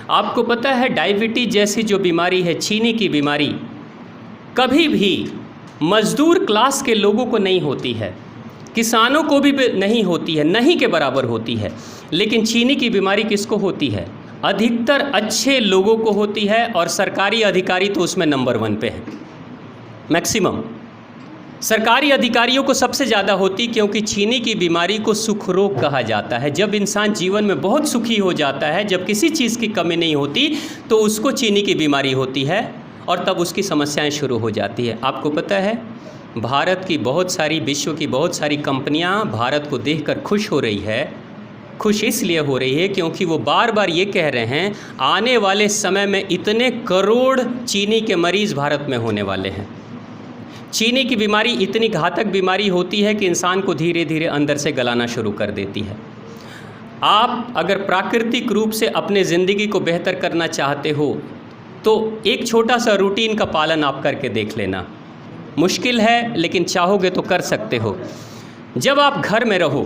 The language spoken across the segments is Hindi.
आपको पता है डायबिटीज जैसी जो बीमारी है, चीनी की बीमारी, कभी भी मजदूर क्लास के लोगों को नहीं होती है, किसानों को भी नहीं होती है, नहीं के बराबर होती है। लेकिन चीनी की बीमारी किसको होती है? अधिकतर अच्छे लोगों को होती है, और सरकारी अधिकारी तो उसमें नंबर 1 पे है। मैक्सिमम सरकारी अधिकारियों को सबसे ज़्यादा होती, क्योंकि चीनी की बीमारी को सुख रोग कहा जाता है। जब इंसान जीवन में बहुत सुखी हो जाता है, जब किसी चीज़ की कमी नहीं होती, तो उसको चीनी की बीमारी होती है, और तब उसकी समस्याएं शुरू हो जाती है। आपको पता है भारत की बहुत सारी, विश्व की बहुत सारी कंपनियां भारत को देखकर खुश हो रही है। खुश इसलिए हो रही है क्योंकि वो बार बार ये कह रहे हैं आने वाले समय में इतने करोड़ चीनी के मरीज़ भारत में होने वाले हैं। चीनी की बीमारी इतनी घातक बीमारी होती है कि इंसान को धीरे धीरे अंदर से गलाना शुरू कर देती है। आप अगर प्राकृतिक रूप से अपने ज़िंदगी को बेहतर करना चाहते हो तो एक छोटा सा रूटीन का पालन आप करके देख लेना। मुश्किल है, लेकिन चाहोगे तो कर सकते हो। जब आप घर में रहो,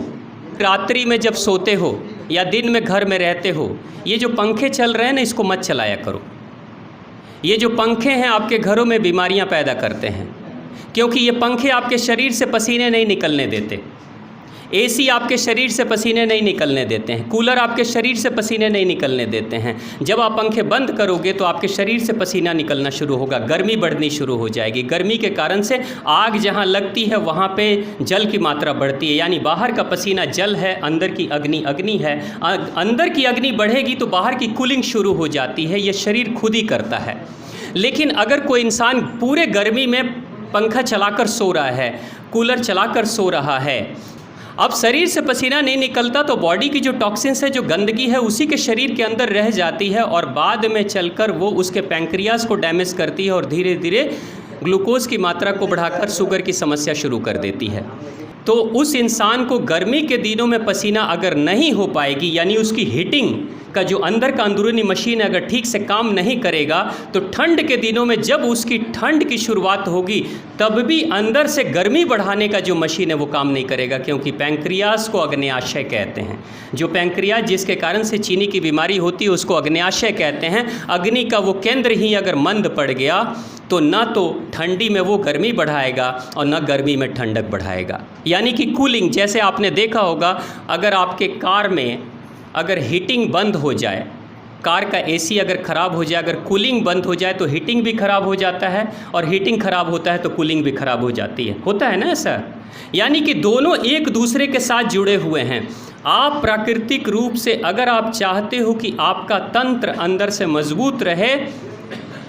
रात्रि में जब सोते हो या दिन में घर में रहते हो, ये जो पंखे चल रहे हैं ना, इसको मत चलाया करो। ये जो पंखे हैं आपके घरों में बीमारियां पैदा करते हैं, क्योंकि ये पंखे आपके शरीर से पसीने नहीं निकलने देते। एसी आपके शरीर से पसीने नहीं निकलने देते हैं, कूलर आपके शरीर से पसीने नहीं निकलने देते हैं। जब आप पंखे बंद करोगे तो आपके शरीर से पसीना निकलना शुरू होगा, गर्मी बढ़नी शुरू हो जाएगी। गर्मी के कारण से आग जहाँ लगती है वहाँ पे जल की मात्रा बढ़ती है, यानी बाहर का पसीना जल है, अंदर की अग्नि अग्नि है। अंदर की अग्नि बढ़ेगी तो बाहर की कूलिंग शुरू हो जाती है, ये शरीर खुद ही करता है। लेकिन अगर कोई इंसान पूरे गर्मी में पंखा चलाकर सो रहा है, कूलर चलाकर सो रहा है, अब शरीर से पसीना नहीं निकलता तो बॉडी की जो टॉक्सिन्स है, जो गंदगी है, उसी के शरीर के अंदर रह जाती है, और बाद में चलकर वो उसके पैंक्रियाज को डैमेज करती है, और धीरे धीरे ग्लूकोज की मात्रा को बढ़ाकर शुगर की समस्या शुरू कर देती है। तो उस इंसान को गर्मी के दिनों में पसीना अगर नहीं हो पाएगी, यानी उसकी हीटिंग का जो अंदर का अंदरूनी मशीन अगर ठीक से काम नहीं करेगा, तो ठंड के दिनों में जब उसकी ठंड की शुरुआत होगी तब भी अंदर से गर्मी बढ़ाने का जो मशीन है वो काम नहीं करेगा, क्योंकि पैंक्रियाज को अग्न्याशय कहते हैं। जो पैंक्रियाज जिसके कारण से चीनी की बीमारी होती है उसको अग्न्याशय कहते हैं। अग्नि का वो केंद्र ही अगर मंद पड़ गया तो न तो ठंडी में वो गर्मी बढ़ाएगा और न गर्मी में ठंडक बढ़ाएगा, यानी कि कूलिंग। जैसे आपने देखा होगा, अगर आपके कार में अगर हीटिंग बंद हो जाए, कार का एसी अगर ख़राब हो जाए, अगर कूलिंग बंद हो जाए तो हीटिंग भी ख़राब हो जाता है, और हीटिंग ख़राब होता है तो कूलिंग भी ख़राब हो जाती है। होता है ना ऐसा? यानी कि दोनों एक दूसरे के साथ जुड़े हुए हैं। आप प्राकृतिक रूप से अगर आप चाहते हो कि आपका तंत्र अंदर से मजबूत रहे,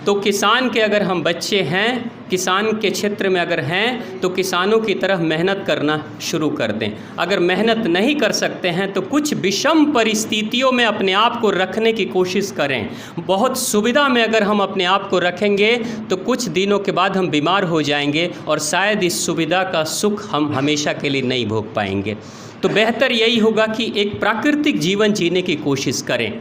तो किसान के अगर हम बच्चे हैं, किसान के क्षेत्र में अगर हैं, तो किसानों की तरह मेहनत करना शुरू कर दें। अगर मेहनत नहीं कर सकते हैं तो कुछ विषम परिस्थितियों में अपने आप को रखने की कोशिश करें। बहुत सुविधा में अगर हम अपने आप को रखेंगे तो कुछ दिनों के बाद हम बीमार हो जाएंगे, और शायद इस सुविधा का सुख हम हमेशा के लिए नहीं भोग पाएंगे। तो बेहतर यही होगा कि एक प्राकृतिक जीवन जीने की कोशिश करें।